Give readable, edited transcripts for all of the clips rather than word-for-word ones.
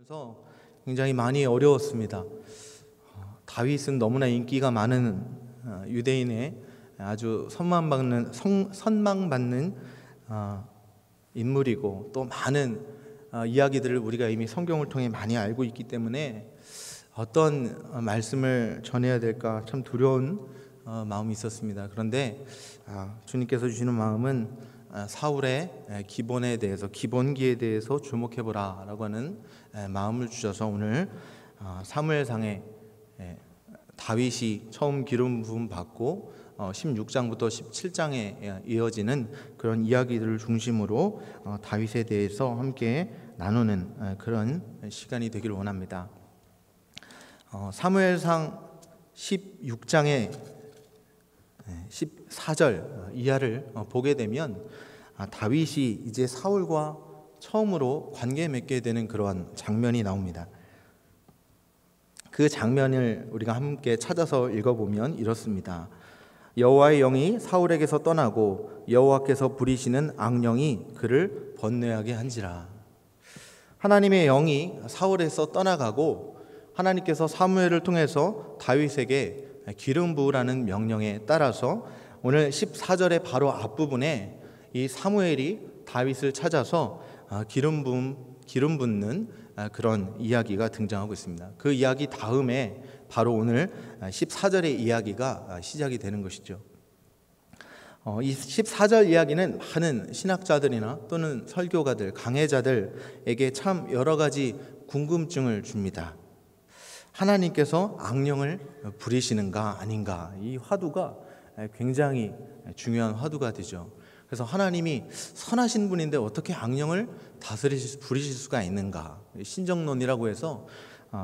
보면서 굉장히 많이 어려웠습니다. 다윗은 너무나 인기가 많은 유대인의 아주 선망받는 인물이고, 또 많은 이야기들을 우리가 이미 성경을 통해 많이 알고 있기 때문에 어떤 말씀을 전해야 될까 참 두려운 마음이 있었습니다. 그런데 주님께서 주시는 마음은 사울의 기본에 대해서, 기본기에 대해서 주목해보라 라고 하는 마음을 주셔서 오늘 사무엘상에 다윗이 처음 기름 부음 받고 16장부터 17장에 이어지는 그런 이야기들을 중심으로 다윗에 대해서 함께 나누는 그런 시간이 되기를 원합니다. 사무엘상 16장의 14절 이하를 보게 되면 다윗이 이제 사울과 처음으로 관계 맺게 되는 그러한 장면이 나옵니다. 그 장면을 우리가 함께 찾아서 읽어보면 이렇습니다. 여호와의 영이 사울에게서 떠나고 여호와께서 부리시는 악령이 그를 번뇌하게 한지라. 하나님의 영이 사울에서 떠나가고 하나님께서 사무엘을 통해서 다윗에게 기름 부으라는 명령에 따라서 오늘 14절의 바로 앞부분에 이 사무엘이 다윗을 찾아서 기름 붓는 그런 이야기가 등장하고 있습니다. 그 이야기 다음에 바로 오늘 14절의 이야기가 시작이 되는 것이죠. 이 14절 이야기는 많은 신학자들이나 또는 설교가들, 강해자들에게 참 여러 가지 궁금증을 줍니다. 하나님께서 악령을 부리시는가 아닌가, 이 화두가 굉장히 중요한 화두가 되죠. 그래서 하나님이 선하신 분인데 어떻게 악령을 부리실 수가 있는가, 신정론이라고 해서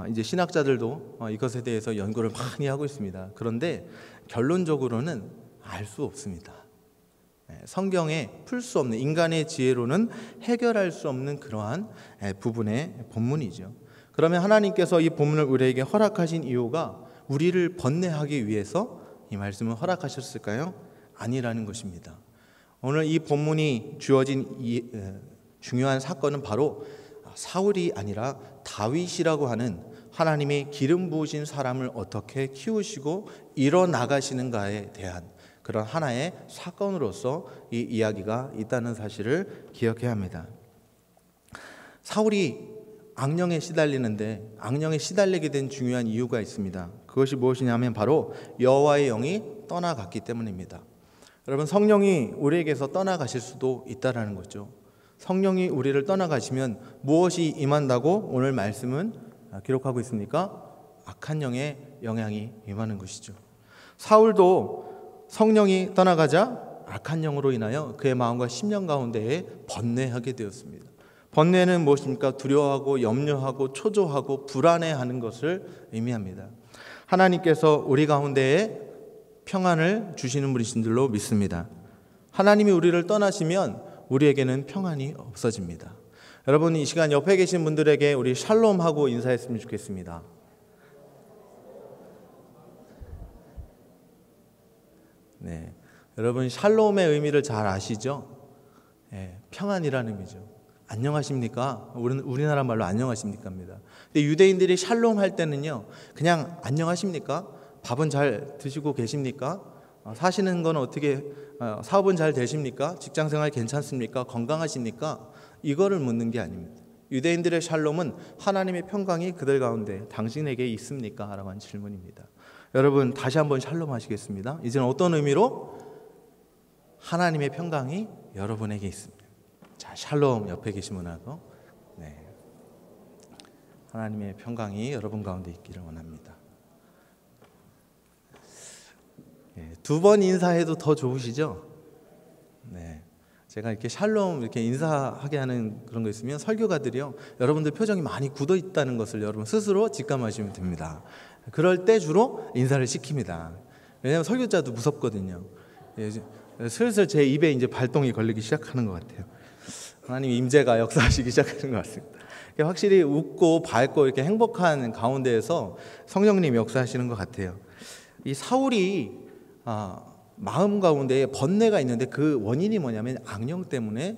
이제 신학자들도 이것에 대해서 연구를 많이 하고 있습니다. 그런데 결론적으로는 알 수 없습니다. 성경에 풀 수 없는, 인간의 지혜로는 해결할 수 없는 그러한 부분의 본문이죠. 그러면 하나님께서 이 본문을 우리에게 허락하신 이유가 우리를 번뇌하기 위해서 이 말씀을 허락하셨을까요? 아니라는 것입니다. 오늘 이 본문이 주어진 이 중요한 사건은 바로 사울이 아니라 다윗이라고 하는 하나님의 기름 부으신 사람을 어떻게 키우시고 이뤄나가시는가에 대한 그런 하나의 사건으로서 이 이야기가 있다는 사실을 기억해야 합니다. 사울이 악령에 시달리는데, 악령에 시달리게 된 중요한 이유가 있습니다. 그것이 무엇이냐면 바로 여호와의 영이 떠나갔기 때문입니다. 여러분, 성령이 우리에게서 떠나가실 수도 있다라는 거죠. 성령이 우리를 떠나가시면 무엇이 임한다고 오늘 말씀은 기록하고 있습니까? 악한 영의 영향이 임하는 것이죠. 사울도 성령이 떠나가자 악한 영으로 인하여 그의 마음과 심령 가운데에 번뇌하게 되었습니다. 번뇌는 무엇입니까? 두려워하고 염려하고 초조하고 불안해하는 것을 의미합니다. 하나님께서 우리 가운데에 평안을 주시는 분이신 줄로 믿습니다. 하나님이 우리를 떠나시면 우리에게는 평안이 없어집니다. 여러분, 이 시간 옆에 계신 분들에게 우리 샬롬하고 인사했으면 좋겠습니다. 네, 여러분 샬롬의 의미를 잘 아시죠? 평안이라는 의미죠. 안녕하십니까? 우리나라 말로 안녕하십니까입니다. 근데 유대인들이 샬롬 할 때는요, 그냥 안녕하십니까? 밥은 잘 드시고 계십니까? 사시는 건 어떻게, 사업은 잘 되십니까? 직장생활 괜찮습니까? 건강하십니까? 이거를 묻는 게 아닙니다. 유대인들의 샬롬은 하나님의 평강이 그들 가운데 당신에게 있습니까? 라고 하는 질문입니다. 여러분, 다시 한번 샬롬 하시겠습니다. 이제는 어떤 의미로? 하나님의 평강이 여러분에게 있습니다. 자, 샬롬 옆에 계신 분하고, 하나님의 평강이 여러분 가운데 있기를 원합니다. 두 번 인사해도 더 좋으시죠? 제가 이렇게 샬롬 이렇게 인사하게 하는 그런 거 있으면 설교가들이요, 여러분들 표정이 많이 굳어 있다는 것을 여러분 스스로 직감하시면 됩니다. 그럴 때 주로 인사를 시킵니다. 왜냐하면 설교자도 무섭거든요. 슬슬 제 입에 이제 발동이 걸리기 시작하는 것 같아요. 하나님 임재가 역사하시기 시작하는 것 같습니다. 확실히 웃고 밝고 이렇게 행복한 가운데에서 성령님 역사하시는 것 같아요. 이 사울이 마음 가운데에 번뇌가 있는데 그 원인이 뭐냐면 악령 때문에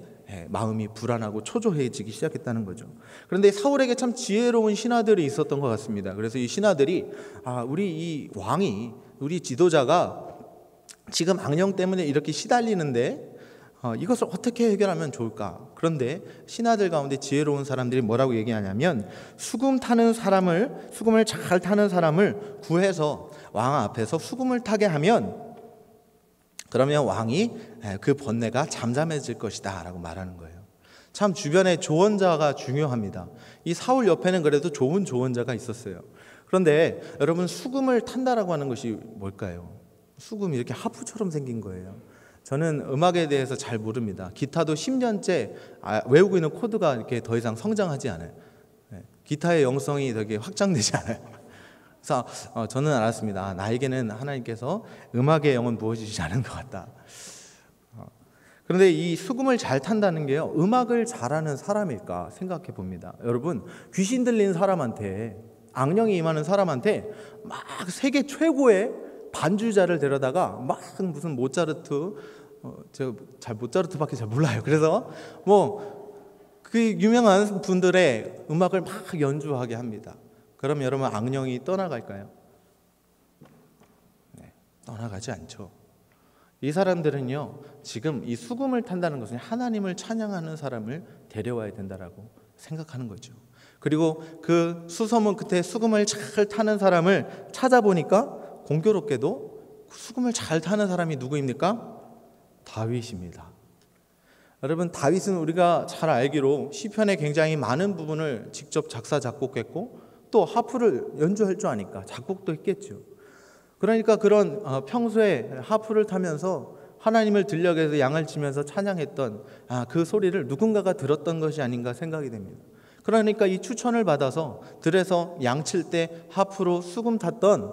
마음이 불안하고 초조해지기 시작했다는 거죠. 그런데 사울에게 참 지혜로운 신하들이 있었던 것 같습니다. 그래서 이 신하들이 우리 이 왕이, 우리 지도자가 지금 악령 때문에 이렇게 시달리는데 이것을 어떻게 해결하면 좋을까? 그런데 신하들 가운데 지혜로운 사람들이 뭐라고 얘기하냐면, 수금을 잘 타는 사람을 구해서 왕 앞에서 수금을 타게 하면, 그러면 왕이 그 번뇌가 잠잠해질 것이다 라고 말하는 거예요. 참 주변에 조언자가 중요합니다. 이 사울 옆에는 그래도 좋은 조언자가 있었어요. 그런데 여러분, 수금을 탄다라고 하는 것이 뭘까요? 수금이 이렇게 하프처럼 생긴 거예요. 저는 음악에 대해서 잘 모릅니다. 기타도 10년째 외우고 있는 코드가 이렇게 더 이상 성장하지 않아요. 기타의 영성이 되게 확장되지 않아요. 그래서 저는 알았습니다. 나에게는 하나님께서 음악의 영은 부어주시지 않은 것 같다. 그런데 이 수금을 잘 탄다는 게요, 음악을 잘하는 사람일까 생각해 봅니다. 여러분, 귀신 들린 사람한테, 악령이 임하는 사람한테 막 세계 최고의 반주자를 데려다가 막 무슨 모차르트, 제가 모차르트밖에 잘 몰라요. 그래서 그 유명한 분들의 음악을 막 연주하게 합니다. 그럼 여러분, 악령이 떠나갈까요? 떠나가지 않죠. 이 사람들은요, 지금 이 수금을 탄다는 것은 하나님을 찬양하는 사람을 데려와야 된다라고 생각하는 거죠. 그리고 그 수소문 끝에 수금을 잘 타는 사람을 찾아보니까 공교롭게도 수금을 잘 타는 사람이 누구입니까? 다윗입니다. 여러분, 다윗은 우리가 잘 알기로 시편에 굉장히 많은 부분을 직접 작사 작곡했고, 또 하프를 연주할 줄 아니까 작곡도 했겠죠. 그러니까 그런 평소에 하프를 타면서 하나님을 들려게 해서 양을 치면서 찬양했던 그 소리를 누군가가 들었던 것이 아닌가 생각이 됩니다. 그러니까 이 추천을 받아서 들에서 양칠 때 하프로 수금으로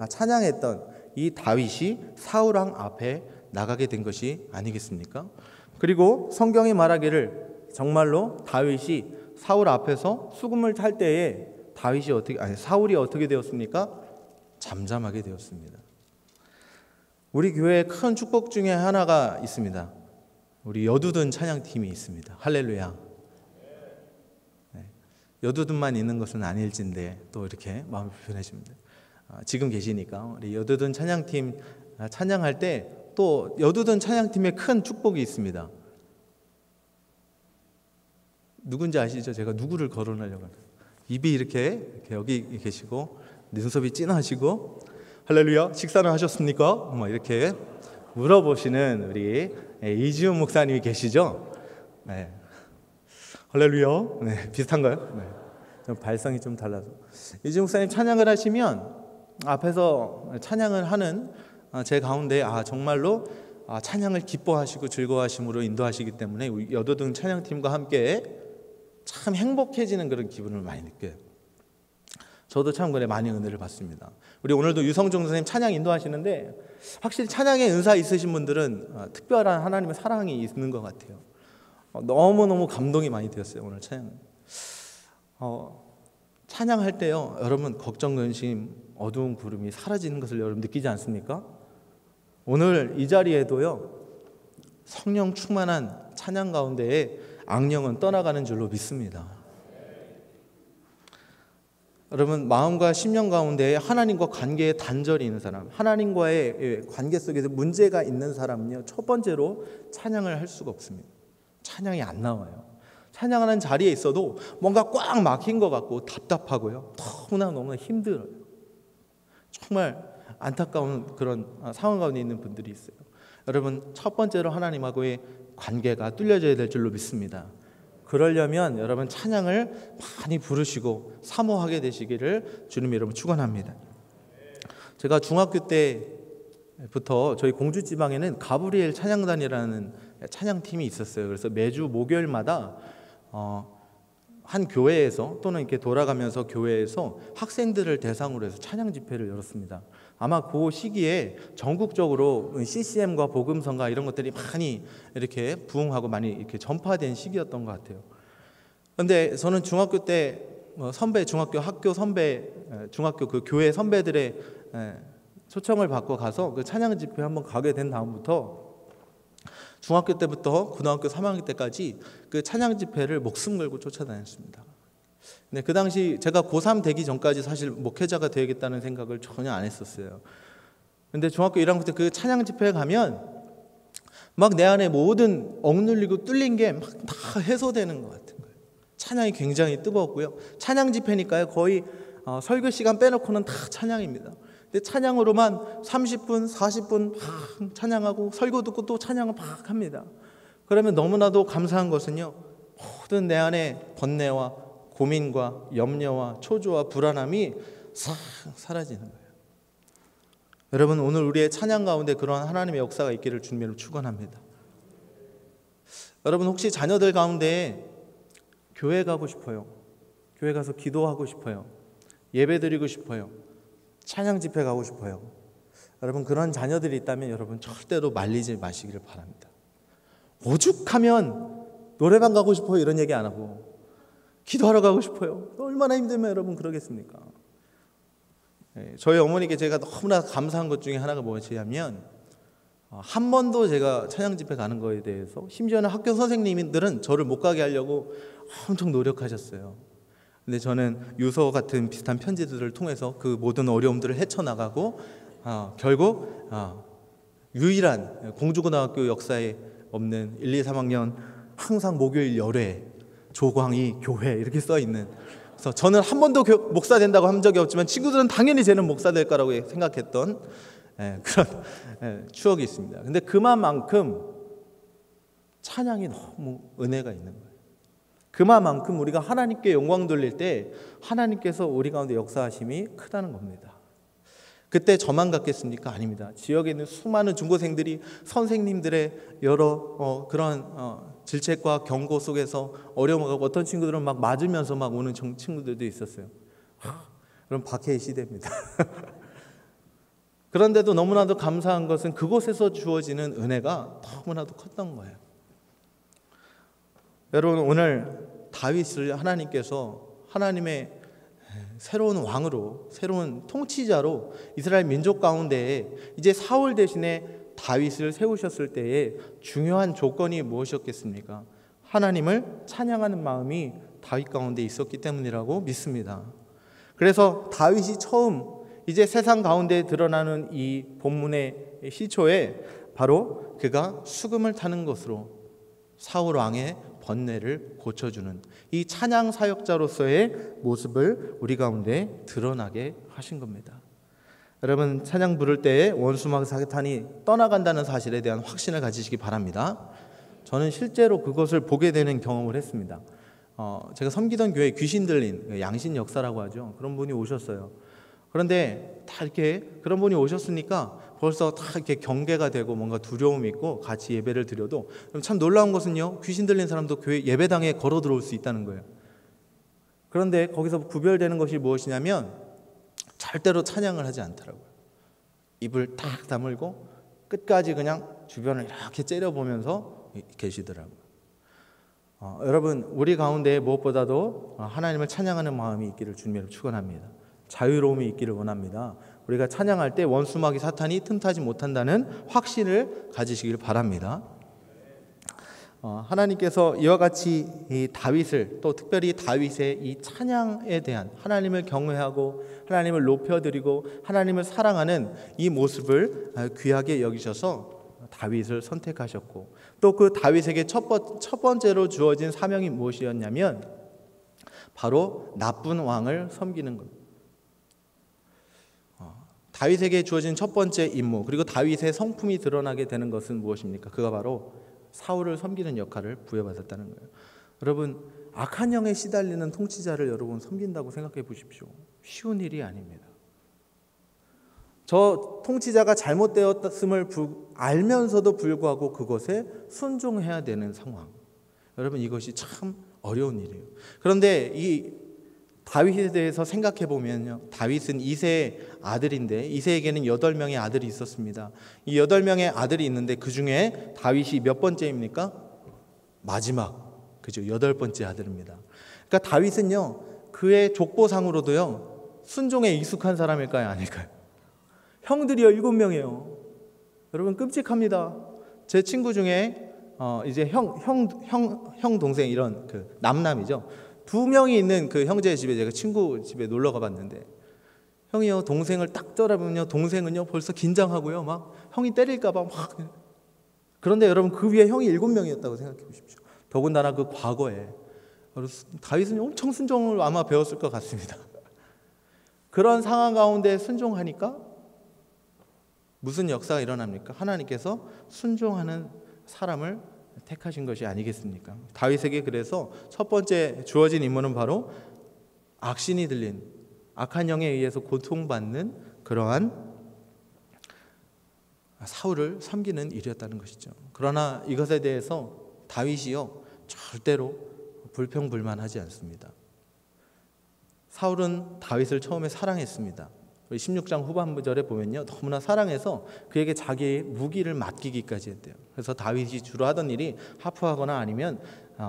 찬양했던 이 다윗이 사울 왕 앞에 나가게 된 것이 아니겠습니까? 그리고 성경이 말하기를 정말로 다윗이 사울 앞에서 수금을 탈 때에 사울이 어떻게 되었습니까? 잠잠하게 되었습니다. 우리 교회에 큰 축복 중에 하나가 있습니다. 우리 여두둔 찬양팀이 있습니다. 할렐루야. 여두둔만 있는 것은 아닐진데 또 이렇게 마음이 불편해집니다. 지금 계시니까 우리 여두둔 찬양팀 찬양할 때 또 여두둔 찬양팀에 큰 축복이 있습니다. 누군지 아시죠? 제가 누구를 거론하려고 합니다. 입이 이렇게 여기 계시고 눈썹이 진하시고 할렐루야 식사는 하셨습니까? 이렇게 물어보시는 우리 이지훈 목사님이 계시죠? 네. 할렐루야. 네, 비슷한가요? 네. 좀 발성이 좀 달라서 이지훈 목사님 찬양을 하시면 앞에서 찬양을 하는 제 가운데 정말로 찬양을 기뻐하시고 즐거워하심으로 인도하시기 때문에 여도등 찬양팀과 함께 참 행복해지는 그런 기분을 많이 느껴요. 저도 참 그래 많이 은혜를 받습니다. 우리 오늘도 유성종 선생님 찬양 인도하시는데 확실히 찬양의 은사 있으신 분들은 특별한 하나님의 사랑이 있는 것 같아요. 너무너무 감동이 많이 되었어요. 오늘 찬양. 찬양할 때요, 여러분 걱정, 근심, 어두운 구름이 사라지는 것을 여러분 느끼지 않습니까? 오늘 이 자리에도요, 성령 충만한 찬양 가운데에 악령은 떠나가는 줄로 믿습니다. 여러분, 마음과 심령 가운데 하나님과 관계에 단절이 있는 사람, 하나님과의 관계 속에서 문제가 있는 사람은요, 첫 번째로 찬양을 할 수가 없습니다. 찬양이 안 나와요. 찬양하는 자리에 있어도 뭔가 꽉 막힌 것 같고 답답하고요, 너무나 힘들어요. 정말 안타까운 그런 상황 가운데 있는 분들이 있어요. 여러분, 첫 번째로 하나님하고의 관계가 뚫려져야 될 줄로 믿습니다. 그러려면 여러분 찬양을 많이 부르시고 사모하게 되시기를 주님 여러분 축원합니다. 제가 중학교 때부터 저희 공주 지방에는 가브리엘 찬양단이라는 찬양팀이 있었어요. 그래서 매주 목요일마다 한 교회에서 또는 이렇게 돌아가면서 교회에서 학생들을 대상으로 해서 찬양 집회를 열었습니다. 아마 그 시기에 전국적으로 CCM과 복음성가 이런 것들이 많이 이렇게 부흥하고 많이 이렇게 전파된 시기였던 것 같아요. 그런데 저는 중학교 때 중학교 그 교회 선배들의 초청을 받고 가서 그 찬양 집회 한번 가게 된 다음부터 중학교 때부터 고등학교 3학년 때까지 그 찬양 집회를 목숨 걸고 쫓아다녔습니다. 근데 그 당시 제가 고3 되기 전까지 사실 목회자가 되겠다는 생각을 전혀 안 했었어요. 근데 중학교 1학년 때 그 찬양 집회에 가면 막 내 안에 모든 억눌리고 뚫린 게 막 다 해소되는 것 같은 거예요. 찬양이 굉장히 뜨거웠고요. 찬양 집회니까요. 거의 설교 시간 빼놓고는 다 찬양입니다. 근데 찬양으로만 30분, 40분 막 찬양하고 설교 듣고 또 찬양을 막 합니다. 그러면 너무나도 감사한 것은요, 모든 내 안에 번뇌와 고민과 염려와 초조와 불안함이 싹 사라지는 거예요. 여러분, 오늘 우리의 찬양 가운데 그러한 하나님의 역사가 있기를 주님으로 축원합니다. 여러분, 혹시 자녀들 가운데 교회 가고 싶어요? 교회 가서 기도하고 싶어요? 예배 드리고 싶어요? 찬양 집회 가고 싶어요? 여러분, 그런 자녀들이 있다면 여러분 절대로 말리지 마시기를 바랍니다. 오죽하면 노래방 가고 싶어요 이런 얘기 안 하고 기도하러 가고 싶어요. 얼마나 힘들면 여러분 그러겠습니까? 저희 어머니께 제가 너무나 감사한 것 중에 하나가 뭐냐면 한 번도 제가 찬양 집회 가는 거에 대해서, 심지어는 학교 선생님들은 저를 못 가게 하려고 엄청 노력하셨어요. 근데 저는 유서 같은 비슷한 편지들을 통해서 그 모든 어려움들을 헤쳐나가고 결국 유일한 공주고등학교 역사에 없는 1, 2, 3학년 항상 목요일 열회 조광희 교회 이렇게 써있는, 그래서 저는 한 번도 목사 된다고 한 적이 없지만 친구들은 당연히 쟤는 목사 될 거라고 생각했던 그런 추억이 있습니다. 근데 그만큼 찬양이 너무 은혜가 있는 거예요. 그만큼 우리가 하나님께 영광 돌릴 때 하나님께서 우리 가운데 역사하심이 크다는 겁니다. 그때 저만 같겠습니까? 아닙니다. 지역에 있는 수많은 중고생들이 선생님들의 여러 그런 질책과 경고 속에서 어려움하고, 어떤 친구들은 막 맞으면서 막 오는 친구들도 있었어요. 그럼 박해의 시대입니다. 그런데도 너무나도 감사한 것은 그곳에서 주어지는 은혜가 너무나도 컸던 거예요. 여러분, 오늘 다윗을 하나님께서 하나님의 새로운 왕으로, 새로운 통치자로 이스라엘 민족 가운데에 이제 사울 대신에 다윗을 세우셨을 때에 중요한 조건이 무엇이었겠습니까? 하나님을 찬양하는 마음이 다윗 가운데 있었기 때문이라고 믿습니다. 그래서 다윗이 처음 이제 세상 가운데 드러나는 이 본문의 시초에 바로 그가 수금을 타는 것으로 사울 왕의 번뇌를 고쳐주는 이 찬양 사역자로서의 모습을 우리 가운데 드러나게 하신 겁니다. 여러분, 찬양 부를 때에 원수마귀 사탄이 떠나간다는 사실에 대한 확신을 가지시기 바랍니다. 저는 실제로 그것을 보게 되는 경험을 했습니다. 제가 섬기던 교회에 귀신 들린 양신 역사라고 하죠. 그런 분이 오셨어요. 그런데 다 이렇게 그런 분이 오셨으니까 벌써 다 이렇게 경계가 되고 뭔가 두려움이 있고 같이 예배를 드려도, 참 놀라운 것은요, 귀신 들린 사람도 교회 예배당에 걸어 들어올 수 있다는 거예요. 그런데 거기서 구별되는 것이 무엇이냐면 절대로 찬양을 하지 않더라고요. 입을 딱 다물고 끝까지 그냥 주변을 이렇게 째려보면서 계시더라고요. 여러분, 우리 가운데 무엇보다도 하나님을 찬양하는 마음이 있기를 주님으로 축원합니다. 자유로움이 있기를 원합니다. 우리가 찬양할 때 원수마귀 사탄이 틈타지 못한다는 확신을 가지시길 바랍니다. 하나님께서 이와 같이 이 다윗을, 또 특별히 다윗의 이 찬양에 대한, 하나님을 경외하고 하나님을 높여드리고 하나님을 사랑하는 이 모습을 귀하게 여기셔서 다윗을 선택하셨고, 또 그 다윗에게 첫 번째로 주어진 사명이 무엇이었냐면 바로 나쁜 왕을 섬기는 겁니다. 다윗에게 주어진 첫 번째 임무, 그리고 다윗의 성품이 드러나게 되는 것은 무엇입니까? 그가 바로 사울을 섬기는 역할을 부여받았다는 거예요. 여러분, 악한 영에 시달리는 통치자를 여러분 섬긴다고 생각해 보십시오. 쉬운 일이 아닙니다. 저 통치자가 잘못되었음을 알면서도 불구하고 그것에 순종해야 되는 상황. 여러분, 이것이 참 어려운 일이에요. 그런데 이 다윗에 대해서 생각해 보면요, 다윗은 이새의 아들인데 이새에게는 8명의 아들이 있었습니다. 이 8명의 아들이 있는데 그 중에 다윗이 몇 번째입니까? 마지막, 그죠? 8번째 아들입니다. 그러니까 다윗은요, 그의 족보상으로도요 순종에 익숙한 사람일까요, 아닐까요? 형들이요 7명이에요. 여러분, 끔찍합니다. 제 친구 중에 이제 형 동생 이런 그 남남이죠. 두 명이 있는 그 형제 집에 제가 친구 집에 놀러 가봤는데 형이요 동생을 딱 떠다보면요 동생은요 벌써 긴장하고요 막 형이 때릴까봐 막. 그런데 여러분 그 위에 형이 7명이었다고 생각해 보십시오. 더군다나 그 과거에 다윗은 엄청 순종을 아마 배웠을 것 같습니다. 그런 상황 가운데 순종하니까 무슨 역사가 일어납니까? 하나님께서 순종하는 사람을 택하신 것이 아니겠습니까? 다윗에게 그래서 첫 번째 주어진 임무는 바로 악신이 들린 악한 영에 의해서 고통받는 그러한 사울을 섬기는 일이었다는 것이죠. 그러나 이것에 대해서 다윗이요 절대로 불평불만하지 않습니다. 사울은 다윗을 처음에 사랑했습니다. 16장 후반절에 보면요 너무나 사랑해서 그에게 자기의 무기를 맡기기까지 했대요. 그래서 다윗이 주로 하던 일이 하프하거나 아니면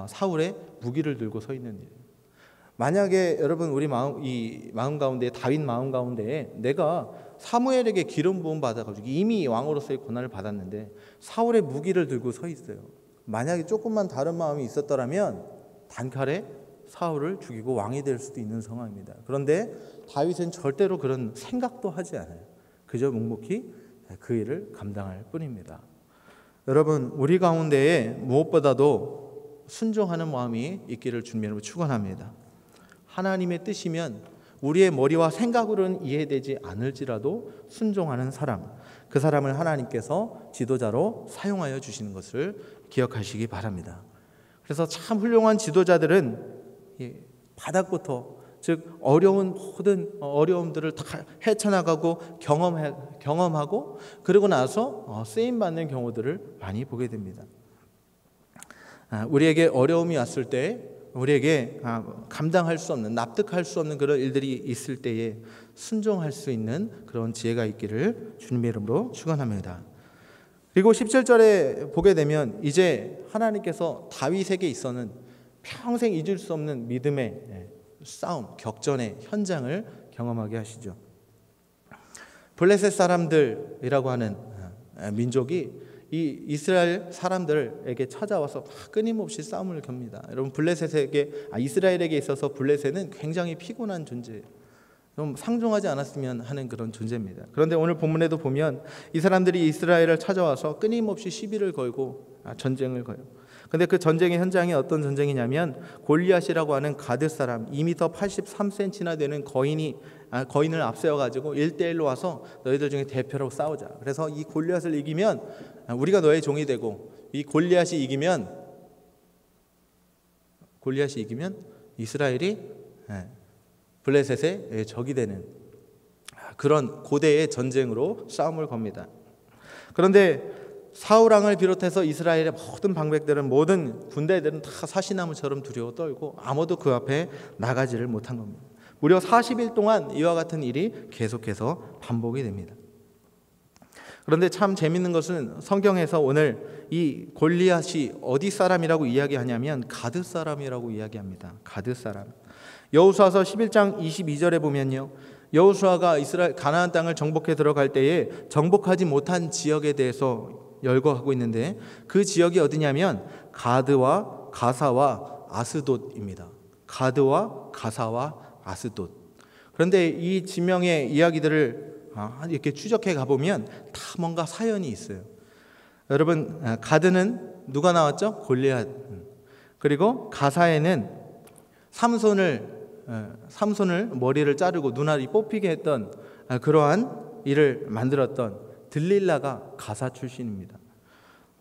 사울의 무기를 들고 서 있는 일이에요. 만약에 여러분 우리 마음 가운데 다윗 마음 가운데 내가 사무엘에게 기름 부음 받아가지고 이미 왕으로서의 권한을 받았는데 사울의 무기를 들고 서 있어요. 만약에 조금만 다른 마음이 있었더라면 단칼에 사울을 죽이고 왕이 될 수도 있는 상황입니다. 그런데 다윗은 절대로 그런 생각도 하지 않아요. 그저 묵묵히 그 일을 감당할 뿐입니다. 여러분 우리 가운데에 무엇보다도 순종하는 마음이 있기를 주님으로 축원합니다. 하나님의 뜻이면 우리의 머리와 생각으로는 이해되지 않을지라도 순종하는 사람, 그 사람을 하나님께서 지도자로 사용하여 주시는 것을 기억하시기 바랍니다. 그래서 참 훌륭한 지도자들은 바닥부터 즉 어려운 모든 어려움들을 다 헤쳐나가고 경험하고 그러고 나서 쓰임받는 경우들을 많이 보게 됩니다. 우리에게 어려움이 왔을 때 우리에게 감당할 수 없는 납득할 수 없는 그런 일들이 있을 때에 순종할 수 있는 그런 지혜가 있기를 주님의 이름으로 축원합니다. 그리고 17절에 보게 되면 이제 하나님께서 다윗에게 있어서는 평생 잊을 수 없는 믿음의 싸움, 격전의 현장을 경험하게 하시죠. 블레셋 사람들이라고 하는 민족이 이 이스라엘 사람들에게 찾아와서 끊임없이 싸움을 겹니다. 여러분 이스라엘에게 있어서 블레셋은 굉장히 피곤한 존재예요. 좀 상종하지 않았으면 하는 그런 존재입니다. 그런데 오늘 본문에도 보면 이 사람들이 이스라엘을 찾아와서 끊임없이 시비를 걸고 전쟁을 걸어요. 근데 그 전쟁의 현장이 어떤 전쟁이냐면 골리앗이라고 하는 가드 사람 2m 83cm나 되는 거인을 앞세워 가지고 1대1로 와서 너희들 중에 대표로 싸우자. 그래서 이 골리앗을 이기면 우리가 너의 종이 되고 이 골리앗이 이기면 이스라엘이 블레셋의 적이 되는 그런 고대의 전쟁으로 싸움을 겁니다. 그런데 사울 왕을 비롯해서 이스라엘의 모든 방백들은 모든 군대들은 다 사시나무처럼 두려워 떨고 아무도 그 앞에 나가지를 못한 겁니다. 무려 40일 동안 이와 같은 일이 계속해서 반복이 됩니다. 그런데 참 재밌는 것은 성경에서 오늘 이 골리앗이 어디 사람이라고 이야기하냐면 가드 사람이라고 이야기합니다. 가드 사람. 여호수아서 11장 22절에 보면요. 여호수아가 이스라엘 가나안 땅을 정복해 들어갈 때에 정복하지 못한 지역에 대해서 열거하고 있는데 그 지역이 어디냐면 가드와 가사와 아스돗입니다. 가드와 가사와 아스돗. 그런데 이 지명의 이야기들을 이렇게 추적해 가보면 다 뭔가 사연이 있어요. 여러분 가드는 누가 나왔죠? 골리앗. 그리고 가사에는 삼손을 머리를 자르고 눈알이 뽑히게 했던 그러한 일을 만들었던 들릴라가 가사 출신입니다.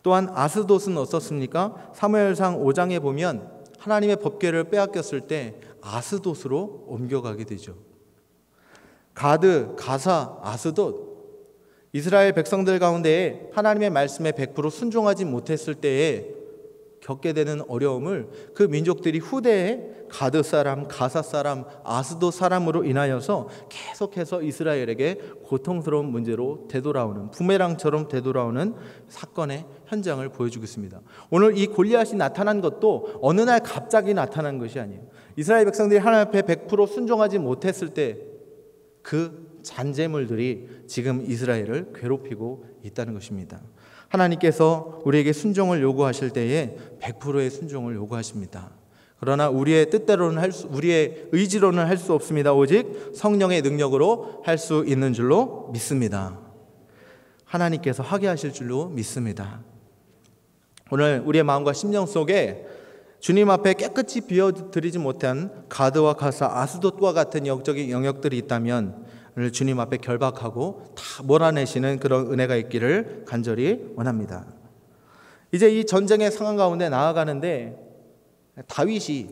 또한 아스돗은 어떻습니까? 사무엘상 5장에 보면 하나님의 법궤를 빼앗겼을 때 아스돗으로 옮겨가게 되죠. 가드, 가사, 아스돗. 이스라엘 백성들 가운데 하나님의 말씀에 100% 순종하지 못했을 때에 겪게 되는 어려움을 그 민족들이 후대에 가드 사람, 가사 사람, 아스돗 사람으로 인하여서 계속해서 이스라엘에게 고통스러운 문제로 되돌아오는 부메랑처럼 되돌아오는 사건의 현장을 보여주고 있습니다. 오늘 이 골리앗이 나타난 것도 어느 날 갑자기 나타난 것이 아니에요. 이스라엘 백성들이 하나님 앞에 100% 순종하지 못했을 때 그 잔재물들이 지금 이스라엘을 괴롭히고 있다는 것입니다. 하나님께서 우리에게 순종을 요구하실 때에 100%의 순종을 요구하십니다. 그러나 우리의 뜻대로는 우리의 의지로는 할 수 없습니다. 오직 성령의 능력으로 할 수 있는 줄로 믿습니다. 하나님께서 하게 하실 줄로 믿습니다. 오늘 우리의 마음과 심령 속에 주님 앞에 깨끗이 비워드리지 못한 가드와 가사, 아스돗과 같은 영적인 영역들이 있다면 오늘 주님 앞에 결박하고 다 몰아내시는 그런 은혜가 있기를 간절히 원합니다. 이제 이 전쟁의 상황 가운데 나아가는데 다윗이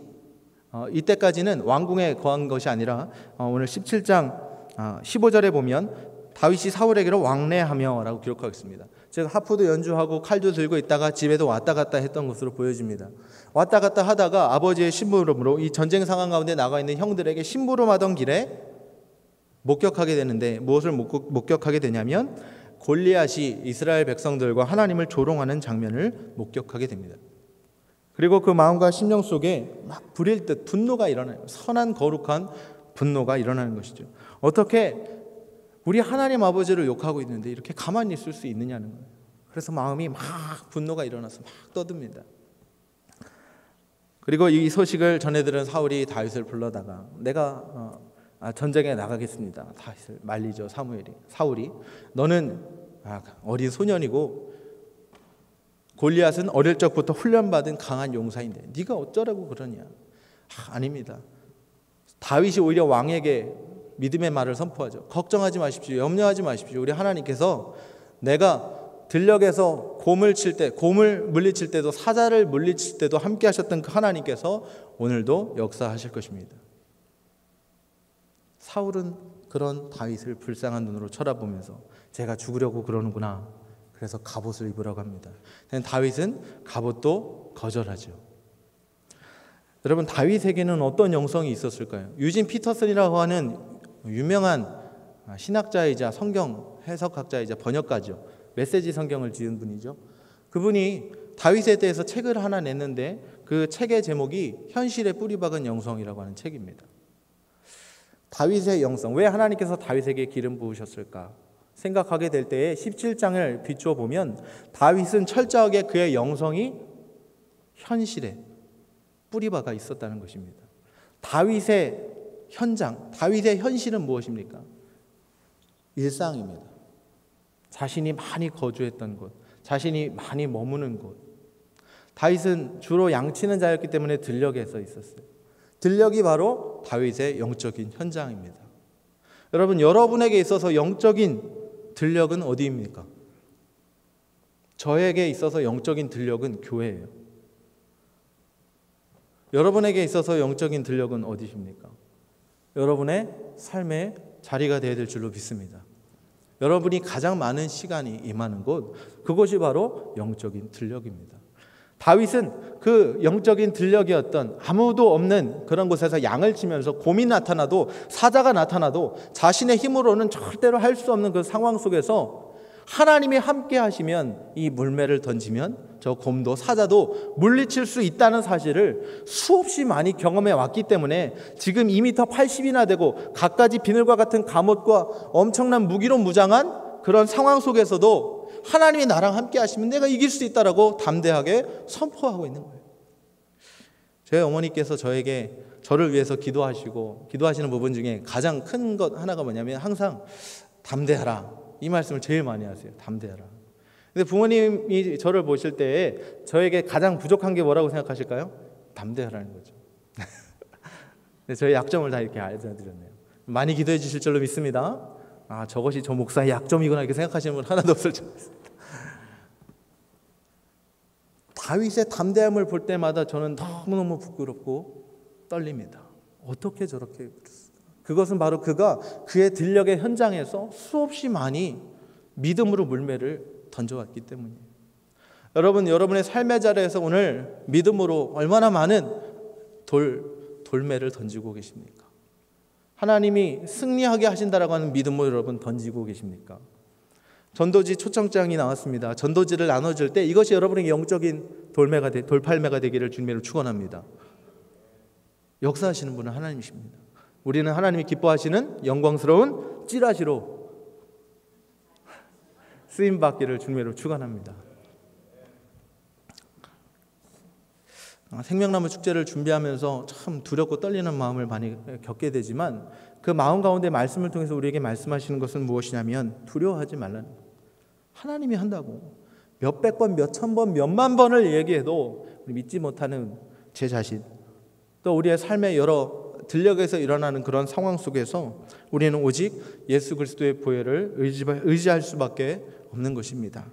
이때까지는 왕궁에 거한 것이 아니라 오늘 17장 15절에 보면 다윗이 사울에게로 왕래하며 라고 기록하고 있습니다. 즉 하프도 연주하고 칼도 들고 있다가 집에도 왔다 갔다 했던 것으로 보여집니다. 왔다 갔다 하다가 아버지의 심부름으로 이 전쟁 상황 가운데 나가 있는 형들에게 심부름하던 길에 목격하게 되는데, 무엇을 목격하게 되냐면 골리앗이 이스라엘 백성들과 하나님을 조롱하는 장면을 목격하게 됩니다. 그리고 그 마음과 심령 속에 막 불일 듯 분노가 일어나요. 선한 거룩한 분노가 일어나는 것이죠. 어떻게 우리 하나님 아버지를 욕하고 있는데 이렇게 가만히 있을 수 있느냐는 거예요. 그래서 마음이 막 분노가 일어나서 막 떠듭니다. 그리고 이 소식을 전해들은 사울이 다윗을 불러다가 내가 전쟁에 나가겠습니다. 다윗을 말리죠. 사울이 너는 어린 소년이고 골리앗은 어릴 적부터 훈련받은 강한 용사인데 네가 어쩌라고 그러냐. 아닙니다. 다윗이 오히려 왕에게 믿음의 말을 선포하죠. 걱정하지 마십시오. 염려하지 마십시오. 우리 하나님께서 내가 들녘에서 곰을 물리칠 때도 사자를 물리칠 때도 함께 하셨던 그 하나님께서 오늘도 역사하실 것입니다. 사울은 그런 다윗을 불쌍한 눈으로 쳐다보면서 제가 죽으려고 그러는구나. 그래서 갑옷을 입으라고 합니다. 다윗은 갑옷도 거절하죠. 여러분, 다윗에게는 어떤 영성이 있었을까요? 유진 피터슨이라고 하는 유명한 신학자이자 성경 해석학자이자 번역가죠. 메시지 성경을 지은 분이죠. 그분이 다윗에 대해서 책을 하나 냈는데 그 책의 제목이 현실에 뿌리박은 영성이라고 하는 책입니다. 다윗의 영성, 왜 하나님께서 다윗에게 기름 부으셨을까 생각하게 될 때에 17장을 비추어 보면 다윗은 철저하게 그의 영성이 현실에 뿌리박아 있었다는 것입니다. 다윗의 현장, 다윗의 현실은 무엇입니까? 일상입니다. 자신이 많이 거주했던 곳, 자신이 많이 머무는 곳. 다윗은 주로 양치는 자였기 때문에 들녘에서 있었어요. 들녘이 바로 다윗의 영적인 현장입니다. 여러분, 여러분에게 있어서 영적인 들녘은 어디입니까? 저에게 있어서 영적인 들녘은 교회예요. 여러분에게 있어서 영적인 들녘은 어디십니까? 여러분의 삶의 자리가 되어야 될 줄로 믿습니다. 여러분이 가장 많은 시간이 임하는 곳, 그것이 바로 영적인 들녘입니다. 다윗은 그 영적인 들녘이었던 아무도 없는 그런 곳에서 양을 치면서 곰이 나타나도 사자가 나타나도 자신의 힘으로는 절대로 할 수 없는 그 상황 속에서 하나님이 함께 하시면 이 물매를 던지면 저 곰도 사자도 물리칠 수 있다는 사실을 수없이 많이 경험해 왔기 때문에 지금 2m 80이나 되고 갖가지 비늘과 같은 갑옷과 엄청난 무기로 무장한 그런 상황 속에서도 하나님이 나랑 함께 하시면 내가 이길 수 있다라고 담대하게 선포하고 있는 거예요. 저희 어머니께서 저를 위해서 기도하시는 부분 중에 가장 큰 것 하나가 뭐냐면 항상 담대하라, 이 말씀을 제일 많이 하세요. 담대하라. 근데 부모님이 저를 보실 때 저에게 가장 부족한 게 뭐라고 생각하실까요? 담대하라는 거죠. 저의 약점을 다 이렇게 알려드렸네요. 많이 기도해 주실 줄로 믿습니다. 저것이 저 목사의 약점이구나 이렇게 생각하시는 분 하나도 없을 줄 알았습니다. 다윗의 담대함을 볼 때마다 저는 너무너무 부끄럽고 떨립니다. 어떻게 저렇게 그랬을까? 그것은 바로 그가 그의 들녘의 현장에서 수없이 많이 믿음으로 물매를 던져왔기 때문이에요. 여러분의 삶의 자리에서 오늘 믿음으로 얼마나 많은 돌매를 던지고 계십니까? 하나님이 승리하게 하신다라고 하는 믿음으로 여러분 던지고 계십니까? 전도지 초청장이 나왔습니다. 전도지를 나눠줄 때 이것이 여러분에게 영적인 돌팔매가 되기를 주님으로 축원합니다. 역사하시는 분은 하나님이십니다. 우리는 하나님이 기뻐하시는 영광스러운 찌라시로 쓰임받기를 주님으로 축원합니다. 생명나무 축제를 준비하면서 참 두렵고 떨리는 마음을 많이 겪게 되지만 그 마음 가운데 말씀을 통해서 우리에게 말씀하시는 것은 무엇이냐면 두려워하지 말라는 거예요. 하나님이 한다고 몇백 번, 몇천 번, 몇만 번을 얘기해도 우리 믿지 못하는 제 자신, 또 우리의 삶의 여러 들녘에서 일어나는 그런 상황 속에서 우리는 오직 예수 그리스도의 보혈을 의지할 수밖에 없는 것입니다.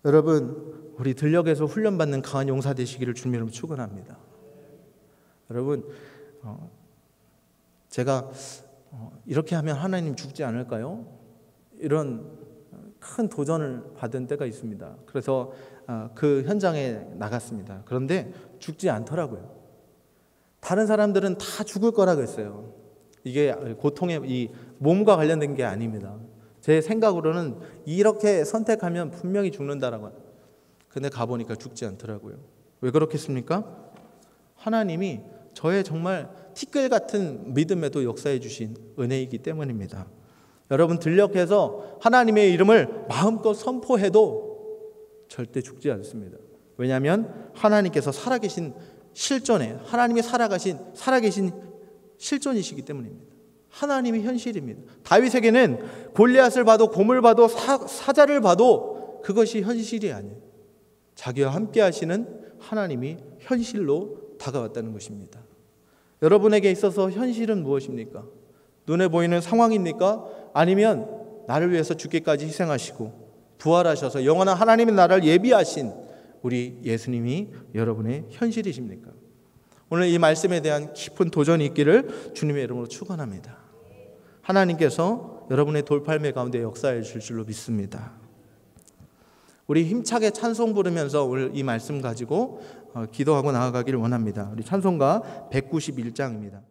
여러분, 우리 들녘에서 훈련받는 강한 용사 되시기를 주님으로 축원합니다. 여러분, 제가 이렇게 하면 하나님 죽지 않을까요? 이런 큰 도전을 받은 때가 있습니다. 그래서 그 현장에 나갔습니다. 그런데 죽지 않더라고요. 다른 사람들은 다 죽을 거라고 했어요. 이게 고통의 이 몸과 관련된 게 아닙니다. 제 생각으로는 이렇게 선택하면 분명히 죽는다라고. 근데 가보니까 죽지 않더라고요. 왜 그렇겠습니까? 하나님이 저의 정말 티끌 같은 믿음에도 역사해 주신 은혜이기 때문입니다. 여러분, 들녘에서 하나님의 이름을 마음껏 선포해도 절대 죽지 않습니다. 왜냐하면 하나님께서 살아계신 실존에, 하나님이 살아계신 실존이시기 때문입니다. 하나님이 현실입니다. 다윗에게는 골리앗을 봐도 곰을 봐도 사자를 봐도 그것이 현실이 아니에요. 자기와 함께 하시는 하나님이 현실로 다가왔다는 것입니다. 여러분에게 있어서 현실은 무엇입니까? 눈에 보이는 상황입니까? 아니면 나를 위해서 죽기까지 희생하시고 부활하셔서 영원한 하나님의 나라를 예비하신 우리 예수님이 여러분의 현실이십니까? 오늘 이 말씀에 대한 깊은 도전이 있기를 주님의 이름으로 축원합니다. 하나님께서 여러분의 돌팔매 가운데 역사해 주실 줄로 믿습니다. 우리 힘차게 찬송 부르면서 오늘 이 말씀 가지고 기도하고 나아가기를 원합니다. 우리 찬송가 191장입니다.